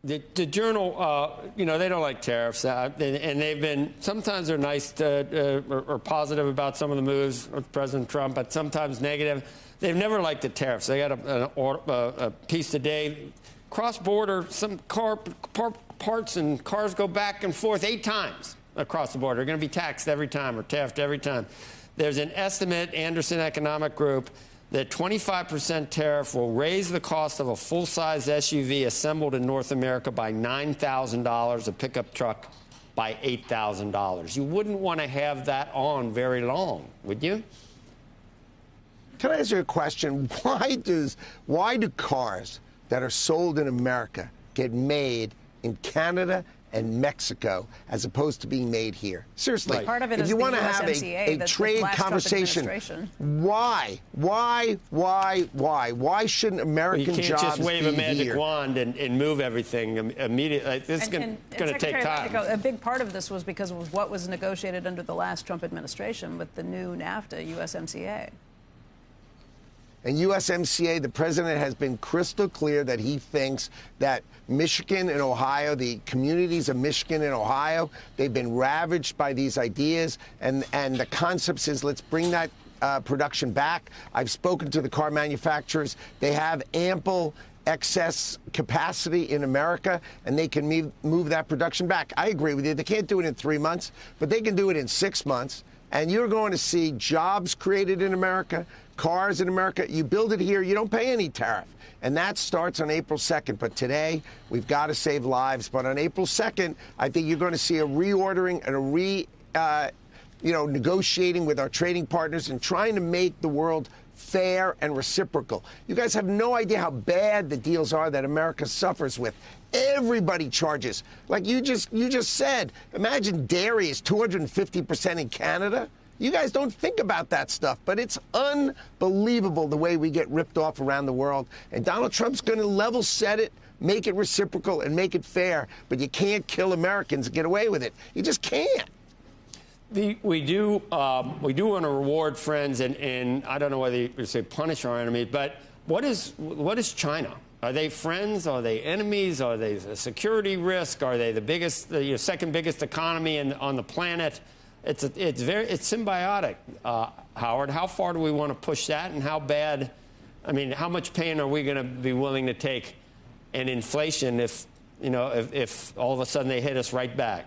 The Journal, you know, they don't like tariffs, and they've been, sometimes they're nice to, or positive about some of the moves with President Trump, but sometimes negative. They've never liked the tariffs. They got a piece today, cross-border, some parts and cars go back and forth 8 times across the border. They're going to be taxed every time or tariffed every time. There's an estimate, Anderson Economic Group, that 25% tariff will raise the cost of a full-size SUV assembled in North America by $9,000, a pickup truck by $8,000. You wouldn't want to have that on very long, would you? Can I ask you a question? Why do cars that are sold in America get made in Canada and Mexico as opposed to being made here? Seriously, part of it if you want to have a trade conversation, why shouldn't American jobs be here? You can't just wave a magic wand and move everything immediately. This is going to take time. A big part of this was because of what was negotiated under the last Trump administration with the new NAFTA, USMCA. And USMCA, the president has been crystal clear that he thinks that Michigan and Ohio, the communities of Michigan and Ohio, they've been ravaged by these ideas. And the concept is, let's bring that production back. I've spoken to the car manufacturers. They have ample excess capacity in America, and they can move that production back. I agree with you. They can't do it in 3 months, but they can do it in 6 months. And you're going to see jobs created in America, cars in America. You build it here, you don't pay any tariff. And that starts on April 2nd. But today, we've got to save lives. But on April 2nd, I think you're going to see a reordering and negotiating with our trading partners and trying to make the world fair and reciprocal. You guys have no idea how bad the deals are that America suffers with. Everybody charges. Like you just said, imagine dairy is 250% in Canada. You guys don't think about that stuff, but it's unbelievable the way we get ripped off around the world. And Donald Trump's going to level set it, make it reciprocal, and make it fair. But you can't kill Americans and get away with it. You just can't. We do want to reward friends, and I don't know whether you say punish our enemies, but what is China? Are they friends? Are they enemies? Are they a security risk? Are they the biggest, second biggest economy on the planet? It's symbiotic, Howard. How far do we want to push that, and how bad? I mean, how much pain are we going to be willing to take in inflation if all of a sudden they hit us right back?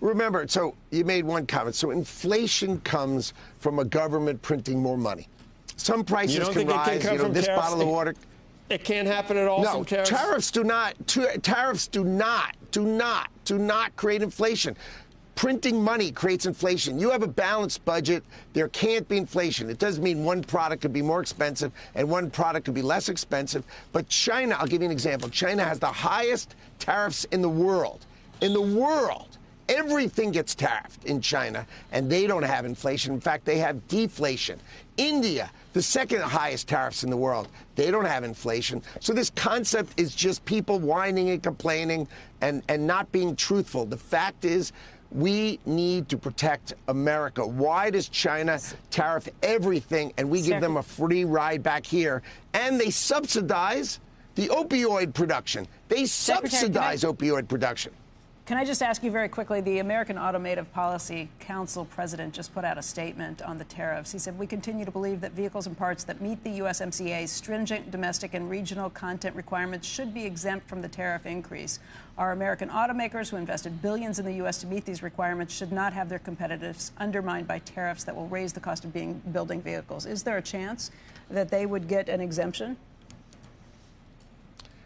Remember, so you made one comment. So inflation comes from a government printing more money. Some prices can rise. This bottle of water. It can't happen at all. No, from tariffs. Tariffs do not create inflation. Printing money creates inflation. You have a balanced budget. There can't be inflation. It doesn't mean one product could be more expensive and one product could be less expensive. But China, I'll give you an example. China has the highest tariffs in the world. In the world. Everything gets tariffed in China, and they don't have inflation. In fact, they have deflation. India, the second highest tariffs in the world. They don't have inflation. So this concept is just people whining and complaining and not being truthful. The fact is, we need to protect America. Why does China tariff everything and we give them a free ride back here? And they subsidize the opioid production. They subsidize opioid production. Can I just ask you very quickly, the American Automotive Policy Council president just put out a statement on the tariffs. He said, we continue to believe that vehicles and parts that meet the USMCA's stringent domestic and regional content requirements should be exempt from the tariff increase. Our American automakers who invested billions in the U.S. to meet these requirements should not have their competitiveness undermined by tariffs that will raise the cost of building vehicles. Is there a chance that they would get an exemption?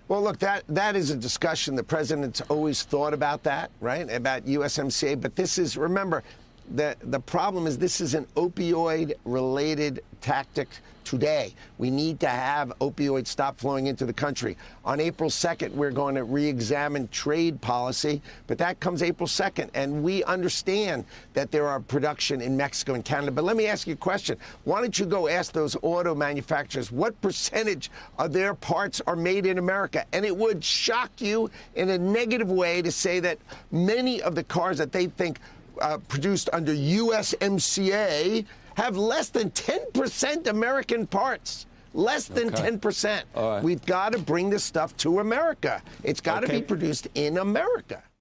Well, look, that is a discussion. The president's always thought about that, right, about USMCA. But this is, remember, the problem is this is an opioid-related tactic today. We need to have opioids stop flowing into the country. On April 2nd, we're going to re-examine trade policy, but that comes April 2nd. And we understand that there are production in Mexico and Canada. But let me ask you a question. Why don't you go ask those auto manufacturers what percentage of their parts are made in America? And it would shock you in a negative way to say that many of the cars that they think produced under USMCA have less than 10% American parts. Less than 10%. We've got to bring this stuff to America. It's got to be produced in America.